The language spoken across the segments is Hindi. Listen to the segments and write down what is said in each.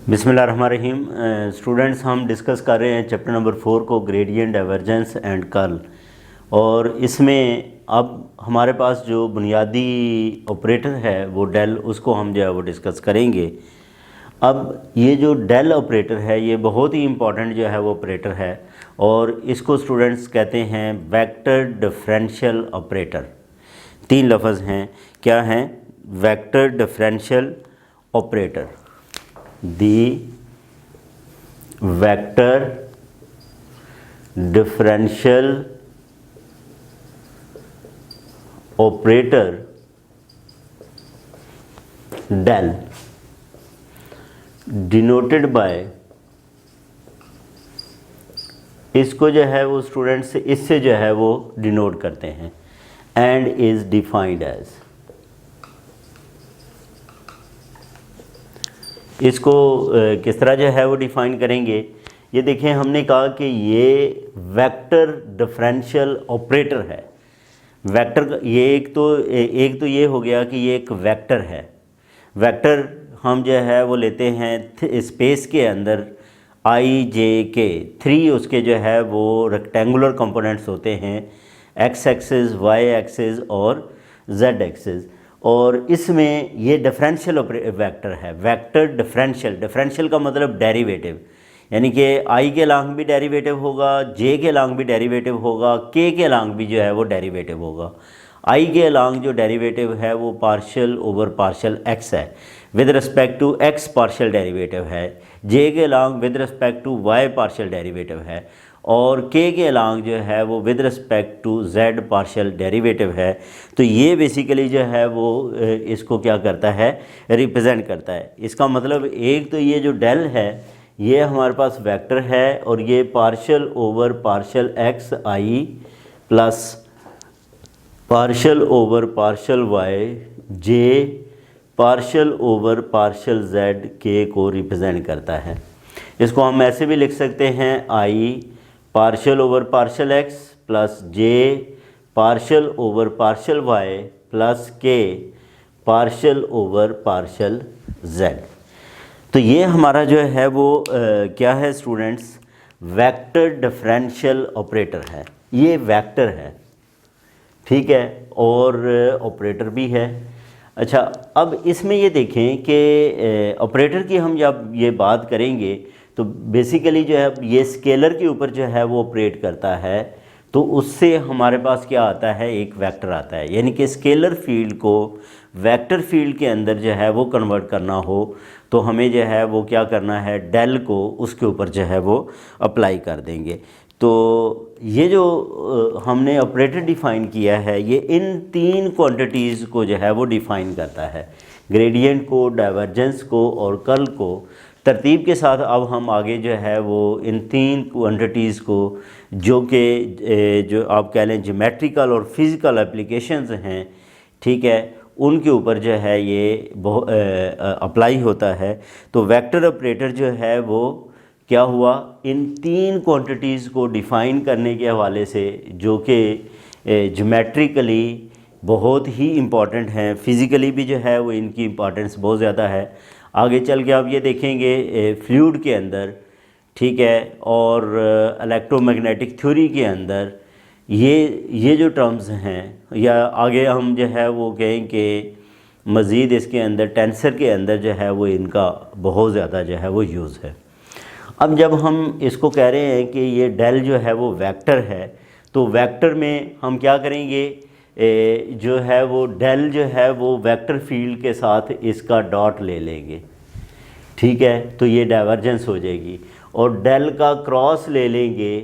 बिस्मिल्लाहिर्रहमानिर्रहीम। स्टूडेंट्स, हम डिस्कस कर रहे हैं चैप्टर नंबर 4 को, ग्रेडियंट, डाइवर्जेंस एंड कर्ल। और इसमें अब हमारे पास जो बुनियादी ऑपरेटर है वो डेल, उसको हम जो है वो डिस्कस करेंगे। अब ये जो डेल ऑपरेटर है ये बहुत ही इम्पॉर्टेंट जो है वो ऑपरेटर है, और इसको स्टूडेंट्स कहते हैं वेक्टर डिफरेंशियल ऑपरेटर। तीन लफ्ज़ हैं, क्या हैं? Vector differential operator, the vector differential operator del denoted by, इसको जो है वो स्टूडेंट्स इससे जो है वो डिनोट करते हैं, एंड इज डिफाइंड एज। इसको किस तरह जो है वो डिफ़ाइन करेंगे? ये देखें, हमने कहा कि ये वेक्टर डिफरेंशियल ऑपरेटर है। वेक्टर ये एक तो ये हो गया कि ये एक वेक्टर है। वेक्टर हम जो है वो लेते हैं स्पेस के अंदर आई जे के, 3 उसके जो है वो रेक्टेंगुलर कंपोनेंट्स होते हैं, एक्स एक्सिस, वाई एक्सिस और जेड एक्सिस। और इसमें ये डिफरेंशियल वेक्टर है, वेक्टर डिफरेंशियल। डिफरेंशियल का मतलब डेरिवेटिव, यानी कि आई के लांग भी डेरिवेटिव होगा, जे के लांग भी डेरिवेटिव होगा, के लांग भी जो है वो डेरिवेटिव होगा। आई के लांग जो डेरिवेटिव है वो पार्शियल ओवर पार्शियल एक्स है, with respect to X partial derivative है। जे के long with respect to Y partial derivative है, और के लांग जो है वो with respect to Z partial derivative है। तो ये बेसिकली जो है वो इसको क्या करता है, रिप्रेजेंट करता है। इसका मतलब एक तो ये जो डेल है ये हमारे पास वेक्टर है, और ये partial over partial X I plus partial over partial Y J partial over partial Z K को रिप्रेजेंट करता है। इसको हम ऐसे भी लिख सकते हैं, I partial over partial X plus J partial over partial Y plus K partial over partial Z. तो ये हमारा जो है वो क्या है स्टूडेंट्स, वेक्टर डिफरेंशियल ऑपरेटर है। ये वेक्टर है, ठीक है, और ऑपरेटर भी है। अच्छा, अब इसमें ये देखें कि ऑपरेटर की हम जब ये बात करेंगे तो बेसिकली जो है ये स्केलर के ऊपर जो है वो ऑपरेट करता है, तो उससे हमारे पास क्या आता है, एक वेक्टर आता है। यानी कि स्केलर फील्ड को वेक्टर फील्ड के अंदर जो है वो कन्वर्ट करना हो तो हमें जो है वो क्या करना है, डेल को उसके ऊपर जो है वो अप्लाई कर देंगे। तो ये जो हमने ऑपरेटर डिफ़ाइन किया है ये इन 3 क्वांटिटीज़ को जो है वो डिफ़ाइन करता है, ग्रेडियंट को, डाइवर्जेंस को और कर्ल को। तरतीब के साथ अब हम आगे जो है वो इन 3 क्वांटिटीज़ को, जो कि जो आप कह लें ज्योमेट्रिकल और फिज़िकल एप्लीकेशंस हैं, ठीक है, उनके ऊपर जो है ये अप्लाई होता है। तो वेक्टर ऑपरेटर जो है वो क्या हुआ, इन 3 क्वांटिटीज़ को डिफ़ाइन करने के हवाले से, जो कि ज्योमेट्रिकली बहुत ही इम्पॉर्टेंट हैं, फ़िज़िकली भी जो है वो इनकी इम्पॉर्टेंस बहुत ज़्यादा है। आगे चल के आप ये देखेंगे फ्लूइड के अंदर, ठीक है, और इलेक्ट्रोमैग्नेटिक थ्योरी के अंदर ये जो टर्म्स हैं, या आगे हम जो है वो कहें कि मज़ीद इसके अंदर टेंसर के अंदर जो है वो इनका बहुत ज़्यादा जो है वो यूज़ है। अब जब हम इसको कह रहे हैं कि ये डेल जो है वो वेक्टर है, तो वेक्टर में हम क्या करेंगे, जो है वो डेल जो है वो वेक्टर फील्ड के साथ इसका डॉट ले लेंगे, ठीक है, तो ये डाइवर्जेंस हो जाएगी। और डेल का क्रॉस ले लेंगे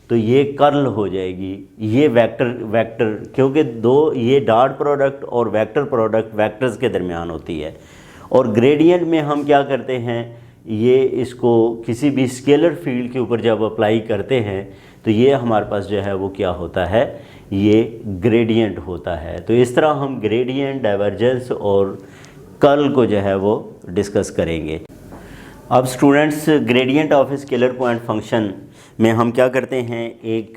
तो ये कर्ल हो जाएगी। ये वेक्टर क्योंकि ये डॉट प्रोडक्ट और वेक्टर प्रोडक्ट वेक्टर्स के दरमियान होती है। और ग्रेडियंट में हम क्या करते हैं, ये इसको किसी भी स्केलर फील्ड के ऊपर जब अप्लाई करते हैं तो ये हमारे पास जो है वो क्या होता है, ये ग्रेडियंट होता है। तो इस तरह हम ग्रेडियंट, डाइवर्जेंस और कर्ल को जो है वो डिस्कस करेंगे। अब students, gradient of scalar point function में हम क्या करते हैं, एक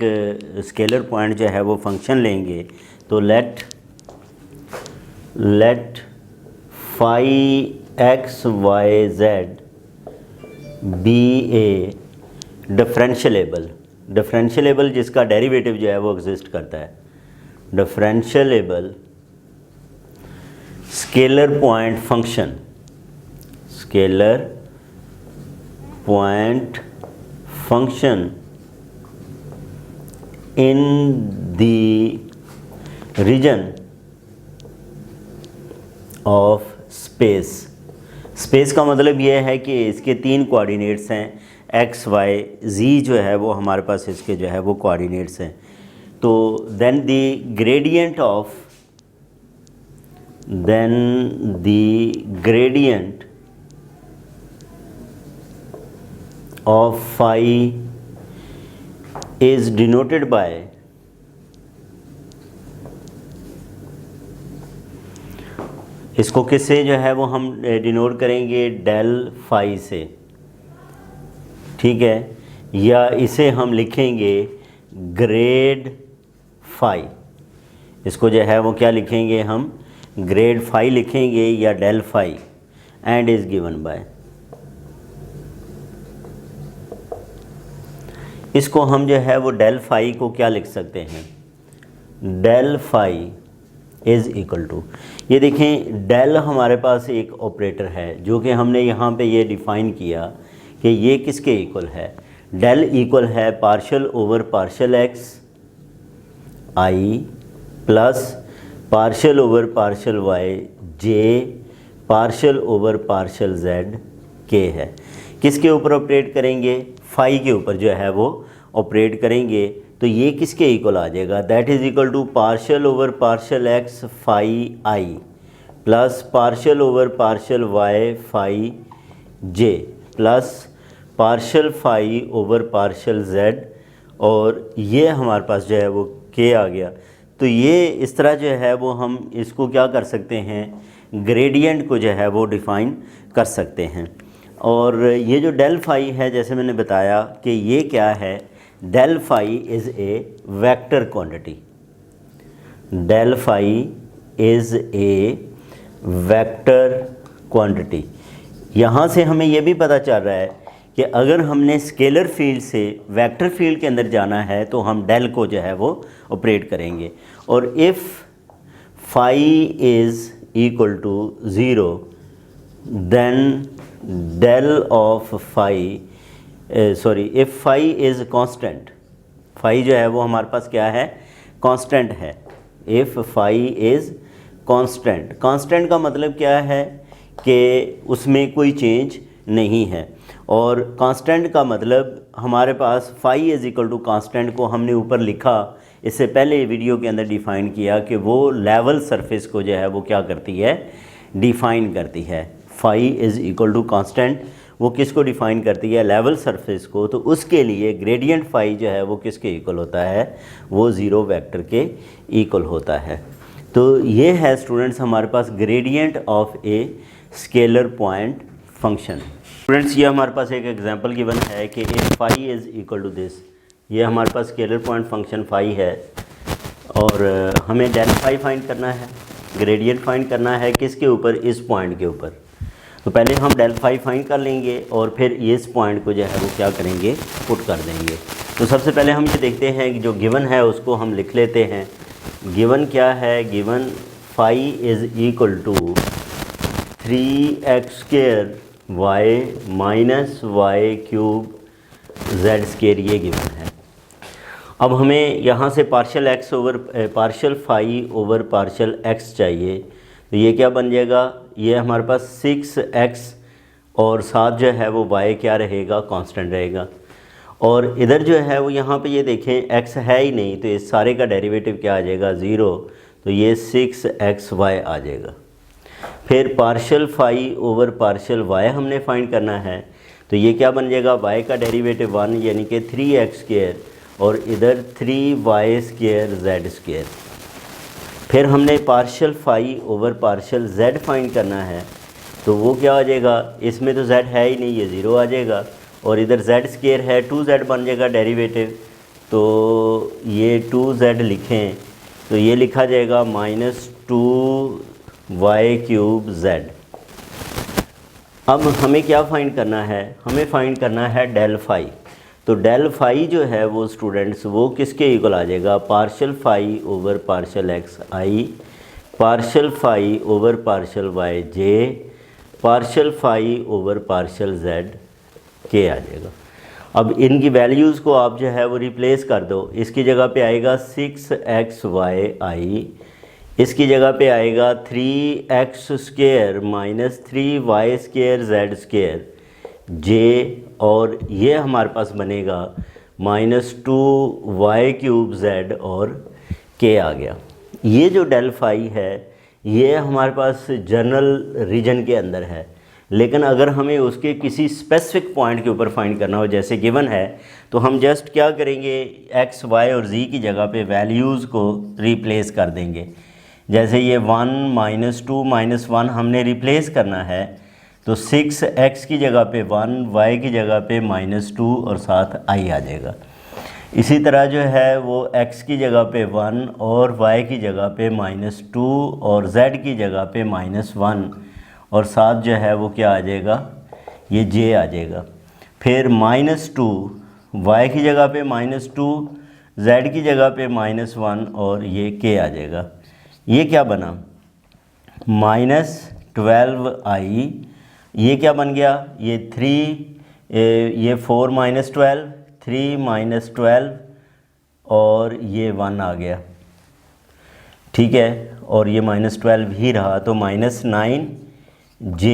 स्केलर पॉइंट जो है वो फंक्शन लेंगे। तो let phi X Y Z be a differentiable जिसका डेरिवेटिव जो है वो एग्जिस्ट करता है, differentiable scalar point function in the region of space का मतलब ये है कि इसके 3 कोऑर्डिनेट्स हैं, एक्स वाई जी जो है वो हमारे पास इसके जो है वो कोऑर्डिनेट्स हैं। तो then the gradient of phi is denoted by इसको किससे जो है वो हम डिनोट करेंगे, डेल फाई से, ठीक है, या इसे हम लिखेंगे ग्रेड फाई। इसको जो है वो क्या लिखेंगे, हम ग्रेड फाई लिखेंगे या del phi, and is given by, इसको हम जो है वो डेल फाई को क्या लिख सकते हैं, del phi is equal to, ये देखें डेल हमारे पास एक ऑपरेटर है जो कि हमने यहाँ पे ये डिफ़ाइन किया कि ये किसके इक्वल है, डेल इक्वल है partial over partial X I plus partial over partial Y J partial over partial Z K है। किसके ऊपर ऑपरेट करेंगे, फाई के ऊपर जो है वो ऑपरेट करेंगे। तो ये किसके इक्वल आ जाएगा, that is equal to partial over partial x phi i plus partial over partial y phi j plus partial phi over partial z, और ये हमारे पास जो है वो के आ गया। तो ये इस तरह जो है वो हम इसको क्या कर सकते हैं, ग्रेडियंट को जो है वो डिफ़ाइन कर सकते हैं। और ये जो डेल फाई है, जैसे मैंने बताया कि ये क्या है, del phi is a vector quantity, del phi is a vector quantity. यहाँ से हमें ये भी पता चल रहा है कि अगर हमने स्केलर फील्ड से वेक्टर फील्ड के अंदर जाना है तो हम डेल को जो है वो ऑपरेट करेंगे। और if phi is equal to 0 then del of phi if phi is constant, phi जो है वो हमारे पास क्या है, कांस्टेंट है। If phi is constant, constant का मतलब क्या है कि उसमें कोई चेंज नहीं है। और कांस्टेंट का मतलब हमारे पास phi is equal to constant को हमने ऊपर लिखा, इससे पहले वीडियो के अंदर डिफ़ाइन किया कि वो लेवल सरफेस को जो है वो क्या करती है, डिफ़ाइन करती है। Phi is equal to constant वो किसको डिफ़ाइन करती है, लेवल सरफेस को। तो उसके लिए ग्रेडियंट फाई जो है वो किसके इक्वल होता है, वो ज़ीरो वेक्टर के इक्वल होता है। तो ये है स्टूडेंट्स हमारे पास gradient of a scalar point function. Students ये हमारे पास एक एग्जांपल गिवन है कि if phi is equal to this, ये हमारे पास स्केलर पॉइंट फंक्शन फाई है और हमें डेल फाई फाइंड करना है, ग्रेडियंट फाइंड करना है किसके ऊपर, इस पॉइंट के ऊपर। तो पहले हम डेल फाई फाइंड कर लेंगे और फिर इस पॉइंट को जो है वो क्या करेंगे, पुट कर देंगे। तो सबसे पहले हम ये देखते हैं कि जो गिवन है उसको हम लिख लेते हैं। गिवन क्या है, given phi is equal to 3x square y minus y cube z square, ये गिवन है। अब हमें यहाँ से partial x over partial phi over partial x चाहिए। तो ये क्या बन जाएगा, ये हमारे पास 6x और साथ जो है वो y क्या रहेगा, कांस्टेंट रहेगा। और इधर जो है वो यहाँ पे ये देखें x है ही नहीं, तो इस सारे का डेरिवेटिव क्या आ जाएगा, 0। तो ये 6xy आ जाएगा। फिर partial phi over partial y हमने फाइंड करना है। तो ये क्या बन जाएगा, y का डेरिवेटिव 1 यानी कि 3x स्क्वायर और इधर 3y स्क्वायर z स्क्वायर। फिर हमने partial phi over partial z find करना है। तो वो क्या आ जाएगा, इसमें तो z है ही नहीं, ये 0 आ जाएगा। और इधर z स्क्वायर है, 2z बन जाएगा डेरिवेटिव। तो ये 2z लिखें तो ये लिखा जाएगा -2y क्यूब z। अब हमें क्या फाइंड करना है, हमें फाइंड करना है डेल फाई। तो डेल फाई जो है वो स्टूडेंट्स वो किसके इक्वल आ जाएगा, partial phi over partial X I, partial phi over partial Y J, partial phi over partial Z K आ जाएगा। अब इनकी वैल्यूज़ को आप जो है वो रिप्लेस कर दो। इसकी जगह पे आएगा 6xy, इसकी जगह पे आएगा 3x² माइनस 3y² z² जे, और ये हमारे पास बनेगा -2y³ z और के आ गया। ये जो डेल फाई है ये हमारे पास जनरल रीजन के अंदर है, लेकिन अगर हमें उसके किसी स्पेसिफिक पॉइंट के ऊपर फाइंड करना हो जैसे गिवन है, तो हम जस्ट क्या करेंगे, x, y और z की जगह पे वैल्यूज़ को रिप्लेस कर देंगे। जैसे ये 1 -2 -1 हमने रिप्लेस करना है, तो 6x की जगह पे 1, y की जगह पे -2 और साथ i आ जाएगा। इसी तरह जो है वो x की जगह पे 1 और y की जगह पे -2 और z की जगह पे -1 और साथ जो है वो क्या आ जाएगा, ये j आ जाएगा। फिर -2 y की जगह पे -2, z की जगह पे -1 और ये k आ जाएगा। ये क्या बना, -12i, ये क्या बन गया, ये 3, ये 4 -12, 3 -12 और ये 1 आ गया, ठीक है, और ये -12 ही रहा, तो -9 j,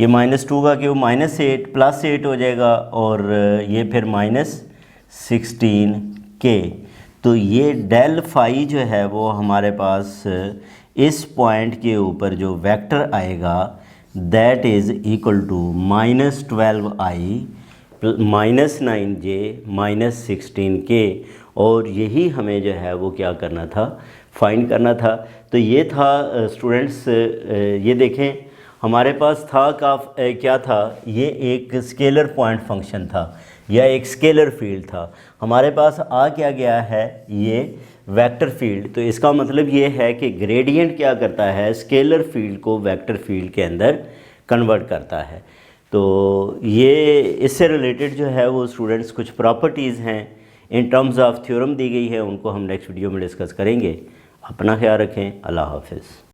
ये -2 का क्यों, -8 +8 हो जाएगा, और ये फिर -16 k। तो ये डेल फाई जो है वो हमारे पास इस पॉइंट के ऊपर जो वेक्टर आएगा that is equal to -12i -9j -16k, और यही हमें जो है वो क्या करना था, फाइंड करना था। तो ये था स्टूडेंट्स, ये देखें हमारे पास था क्या था, ये एक स्केलर पॉइंट फंक्शन था या एक स्केलर फील्ड था। हमारे पास आ क्या गया है, ये वेक्टर फील्ड। तो इसका मतलब ये है कि ग्रेडियंट क्या करता है, स्केलर फील्ड को वेक्टर फील्ड के अंदर कन्वर्ट करता है। तो ये इससे रिलेटेड जो है वो स्टूडेंट्स कुछ प्रॉपर्टीज़ हैं इन टर्म्स ऑफ थ्योरम दी गई है, उनको हम नेक्स्ट वीडियो में डिस्कस करेंगे। अपना ख्याल रखें, अल्लाह हाफिज़।